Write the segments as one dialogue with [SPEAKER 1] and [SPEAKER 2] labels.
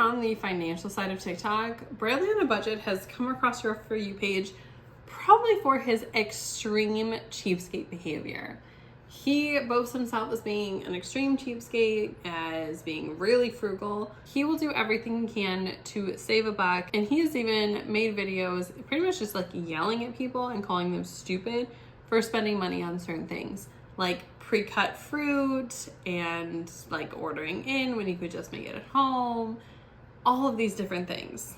[SPEAKER 1] on the financial side of TikTok, Bradley on a Budget has come across your For You page probably for his extreme cheapskate behavior. He boasts himself as being an extreme cheapskate, as being really frugal. He will do everything he can to save a buck, and he has even made videos pretty much just like yelling at people and calling them stupid for spending money on certain things, like pre-cut fruit and like ordering in when you could just make it at home, all of these different things.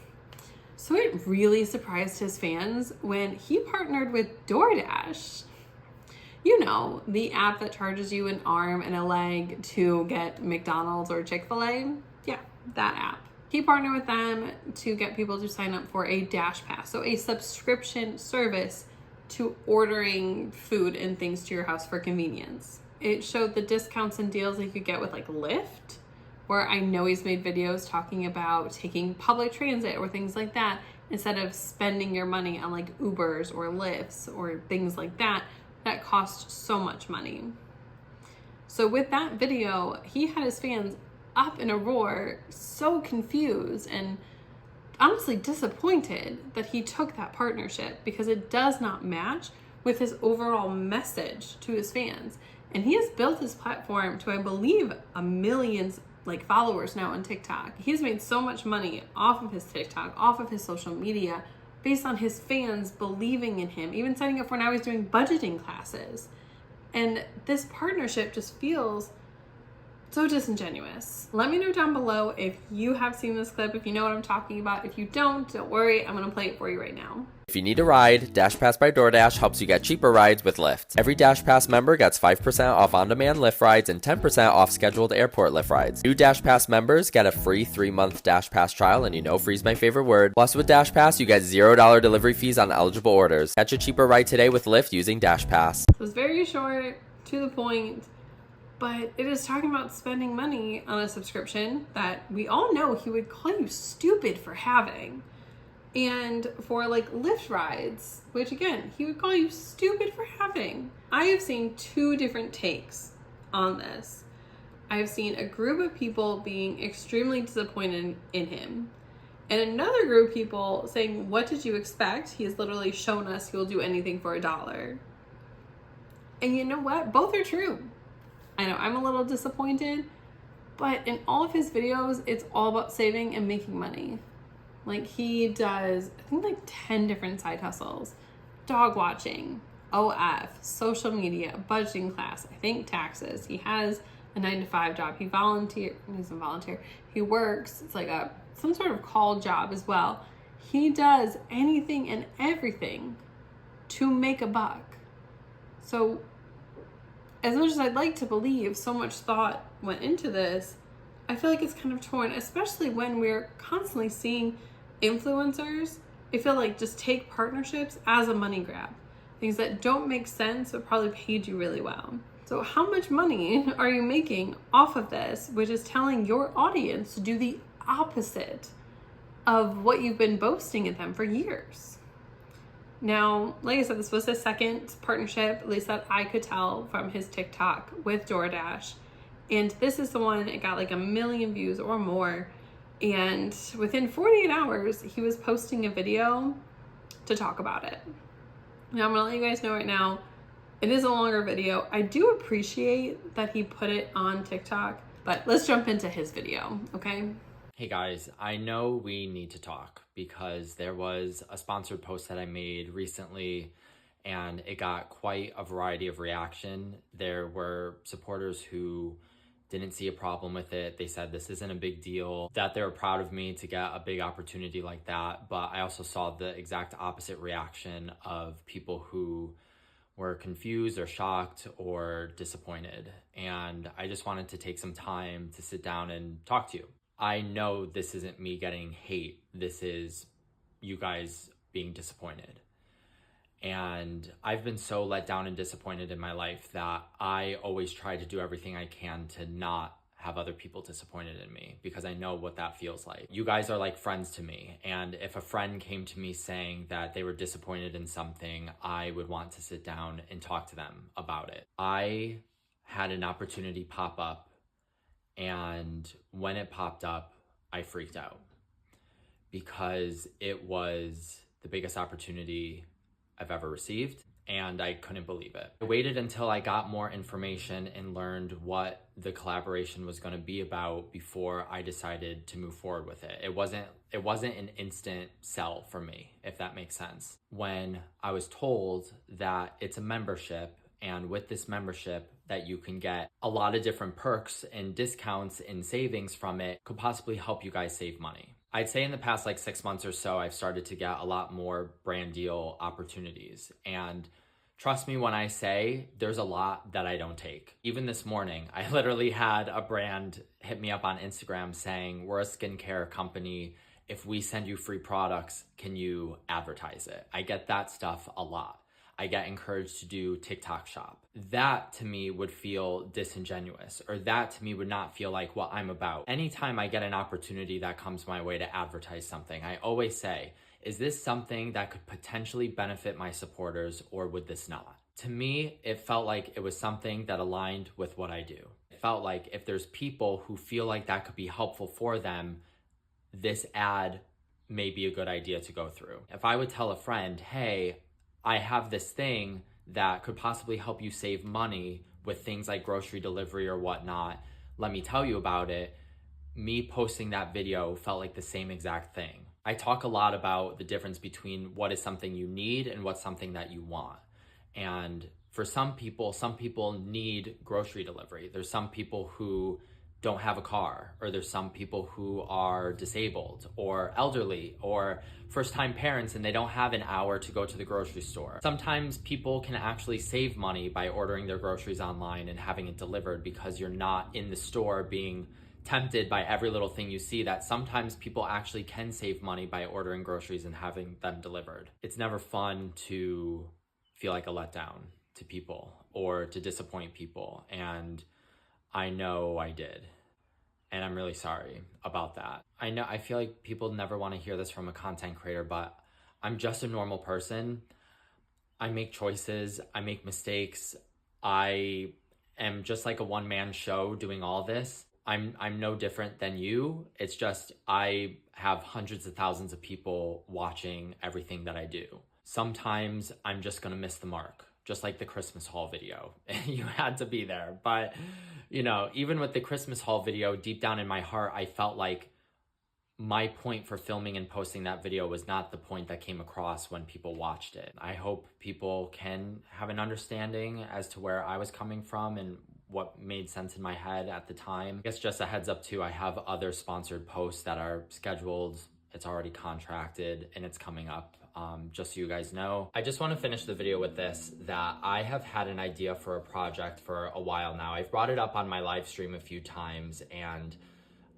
[SPEAKER 1] So it really surprised his fans when he partnered with DoorDash. You know, the app that charges you an arm and a leg to get McDonald's or Chick-fil-A. Yeah, that app. He partnered with them to get people to sign up for a Dash Pass, so a subscription service to ordering food and things to your house for convenience. It showed the discounts and deals that you could get with like Lyft, where I know he's made videos talking about taking public transit or things like that instead of spending your money on like Ubers or Lyfts or things like that cost so much money. So with that video, he had his fans up in a roar, so confused and honestly disappointed that he took that partnership because it does not match with his overall message to his fans. And he has built his platform to, I believe, a million like followers now on TikTok. He's made so much money off of his TikTok, off of his social media, based on his fans believing in him, even setting up for now he's doing budgeting classes. And this partnership just feels so disingenuous. Let me know down below if you have seen this clip, if you know what I'm talking about. If you don't worry, I'm gonna play it for you right now.
[SPEAKER 2] If you need a ride, Dash Pass by DoorDash helps you get cheaper rides with Lyft. Every Dash Pass member gets 5% off on-demand Lyft rides and 10% off scheduled airport Lyft rides. New Dash Pass members get a free 3-month Dash Pass trial, and you know free's my favorite word. Plus with Dash Pass, you get $0 delivery fees on eligible orders. Catch a cheaper ride today with Lyft using Dash Pass.
[SPEAKER 1] It was very short, to the point, but it is talking about spending money on a subscription that we all know he would call you stupid for having. And for like Lyft rides, which again, he would call you stupid for having. I have seen two different takes on this. I have seen a group of people being extremely disappointed in him, and another group of people saying, what did you expect? He has literally shown us he will do anything for $1. And you know what? Both are true. I know I'm a little disappointed, but in all of his videos, it's all about saving and making money. Like he does, I think like 10 different side hustles, dog watching, OF, social media, budgeting class, I think taxes. He has a 9-to-5 job. He doesn't volunteer. He works, it's like some sort of call job as well. He does anything and everything to make a buck. So as much as I'd like to believe so much thought went into this, I feel like it's kind of torn, especially when we're constantly seeing influencers, I feel like, just take partnerships as a money grab. Things that don't make sense but probably paid you really well. So how much money are you making off of this, which is telling your audience to do the opposite of what you've been boasting at them for years? Now, like I said, this was his second partnership, at least that I could tell from his TikTok with DoorDash. And this is the one, it got like 1 million views or more. And within 48 hours, he was posting a video to talk about it. Now, I'm gonna let you guys know right now, it is a longer video. I do appreciate that he put it on TikTok, but let's jump into his video, okay?
[SPEAKER 2] Hey guys, I know we need to talk because there was a sponsored post that I made recently and it got quite a variety of reaction. There were supporters who didn't see a problem with it. They said this isn't a big deal, that they were proud of me to get a big opportunity like that. But I also saw the exact opposite reaction of people who were confused or shocked or disappointed. And I just wanted to take some time to sit down and talk to you. I know this isn't me getting hate. This is you guys being disappointed. And I've been so let down and disappointed in my life that I always try to do everything I can to not have other people disappointed in me because I know what that feels like. You guys are like friends to me. And if a friend came to me saying that they were disappointed in something, I would want to sit down and talk to them about it. I had an opportunity pop up, and when it popped up, I freaked out because it was the biggest opportunity I've ever received, and I couldn't believe it. I waited until I got more information and learned what the collaboration was going to be about before I decided to move forward with it. It wasn't an instant sell for me, if that makes sense. When I was told that it's a membership, and with this membership that you can get a lot of different perks and discounts and savings from it, could possibly help you guys save money. I'd say in the past 6 months or so, I've started to get a lot more brand deal opportunities. And trust me when I say there's a lot that I don't take. Even this morning, I literally had a brand hit me up on Instagram saying, we're a skincare company. If we send you free products, can you advertise it? I get that stuff a lot. I get encouraged to do TikTok shop. That to me would feel disingenuous, or that to me would not feel like what I'm about. Anytime I get an opportunity that comes my way to advertise something, I always say, is this something that could potentially benefit my supporters, or would this not? To me, it felt like it was something that aligned with what I do. It felt like if there's people who feel like that could be helpful for them, this ad may be a good idea to go through. If I would tell a friend, hey, I have this thing that could possibly help you save money with things like grocery delivery or whatnot, let me tell you about it. Me posting that video felt like the same exact thing. I talk a lot about the difference between what is something you need and what's something that you want. And for some people need grocery delivery. There's some people who don't have a car, or there's some people who are disabled or elderly or first-time parents and they don't have an hour to go to the grocery store. Sometimes people can actually save money by ordering their groceries online and having it delivered because you're not in the store being tempted by every little thing you see. That sometimes people actually can save money by ordering groceries and having them delivered. It's never fun to feel like a letdown to people or to disappoint people, and I know I did, and I'm really sorry about that. I feel like people never want to hear this from a content creator, but I'm just a normal person. I make choices, I make mistakes. I am just like a one-man show doing all this. I'm no different than you. It's just I have hundreds of thousands of people watching everything that I do. Sometimes I'm just gonna miss the mark. Just like the Christmas haul video. You had to be there. But, even with the Christmas haul video, deep down in my heart, I felt like my point for filming and posting that video was not the point that came across when people watched it. I hope people can have an understanding as to where I was coming from and what made sense in my head at the time. I guess just a heads up too, I have other sponsored posts that are scheduled. It's already contracted and it's coming up. Just so you guys know. I just want to finish the video with this, that I have had an idea for a project for a while now. I've brought it up on my live stream a few times, and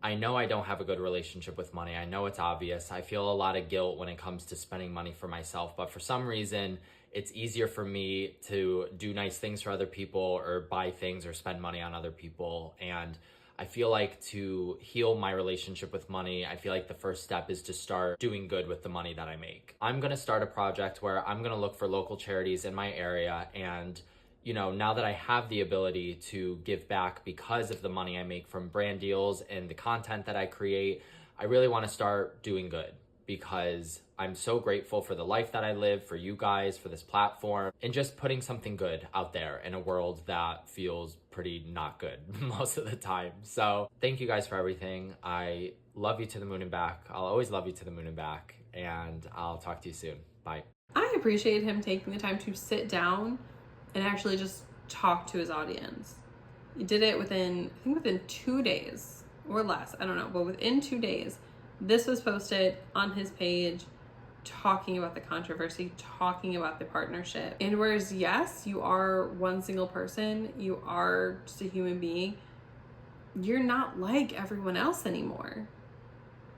[SPEAKER 2] I know I don't have a good relationship with money. I know it's obvious. I feel a lot of guilt when it comes to spending money for myself, but for some reason, it's easier for me to do nice things for other people or buy things or spend money on other people. And I feel like to heal my relationship with money, I feel like the first step is to start doing good with the money that I make. I'm gonna start a project where I'm gonna look for local charities in my area, and now that I have the ability to give back because of the money I make from brand deals and the content that I create, I really wanna start doing good, because I'm so grateful for the life that I live, for you guys, for this platform, and just putting something good out there in a world that feels pretty not good most of the time. So thank you guys for everything. I love you to the moon and back. I'll always love you to the moon and back, and I'll talk to you soon. Bye.
[SPEAKER 1] I appreciate him taking the time to sit down and actually just talk to his audience. He did it within 2 days or less. I don't know, but within 2 days, this was posted on his page, talking about the controversy, talking about the partnership. And whereas, yes, you are one single person, you are just a human being, you're not like everyone else anymore.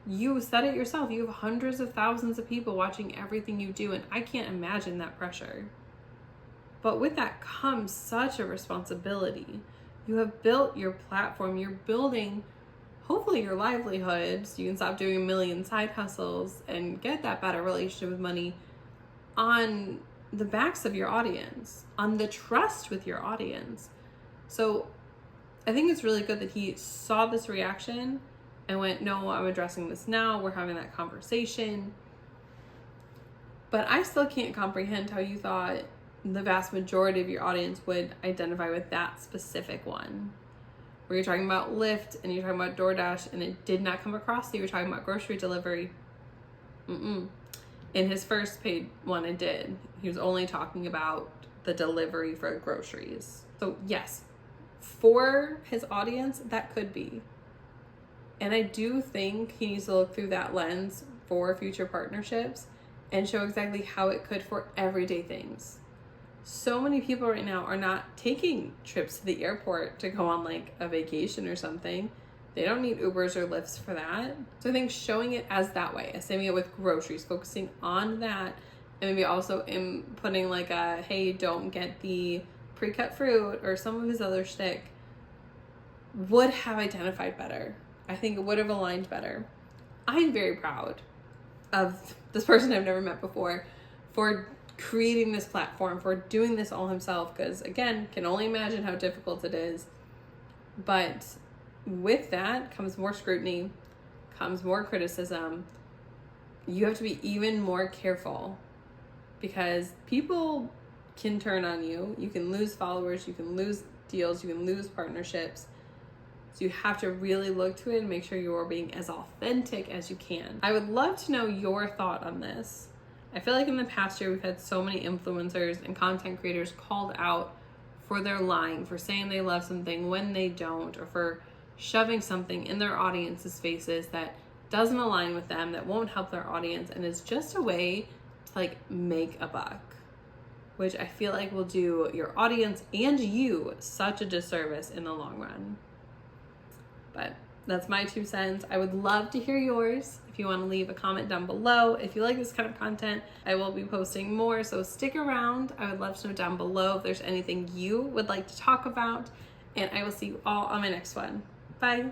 [SPEAKER 1] You said it yourself, you have hundreds of thousands of people watching everything you do, and I can't imagine that pressure. But with that comes such a responsibility. You have built your platform, you're building hopefully your livelihood, so you can stop doing a million side hustles and get that better relationship with money on the backs of your audience, on the trust with your audience. So I think it's really good that he saw this reaction I went, no, I'm addressing this now. We're having that conversation. But I still can't comprehend how you thought the vast majority of your audience would identify with that specific one. Where you're talking about Lyft and you're talking about DoorDash and it did not come across that you were talking about grocery delivery. In his first paid one, it did. He was only talking about the delivery for groceries. So yes, for his audience, that could be. And I do think he needs to look through that lens for future partnerships and show exactly how it could for everyday things. So many people right now are not taking trips to the airport to go on like a vacation or something. They don't need Ubers or Lyfts for that. So I think showing it as that way, as saving it with groceries, focusing on that, and maybe also in putting like a, hey, don't get the pre-cut fruit or some of his other shtick, would have identified better. I think it would have aligned better. I'm very proud of this person I've never met before for creating this platform, for doing this all himself, because again, can only imagine how difficult it is. But with that comes more scrutiny, comes more criticism. You have to be even more careful because people can turn on you. You can lose followers, you can lose deals, you can lose partnerships. So you have to really look to it and make sure you're being as authentic as you can. I would love to know your thought on this. I feel like in the past year, we've had so many influencers and content creators called out for their lying, for saying they love something when they don't, or for shoving something in their audience's faces that doesn't align with them, that won't help their audience, and is just a way to like make a buck, which I feel like will do your audience and you such a disservice in the long run. But that's my 2 cents. I would love to hear yours. If you want to leave a comment down below. If you like this kind of content, I will be posting more, so stick around. I would love to know down below if there's anything you would like to talk about, and I will see you all on my next one. Bye.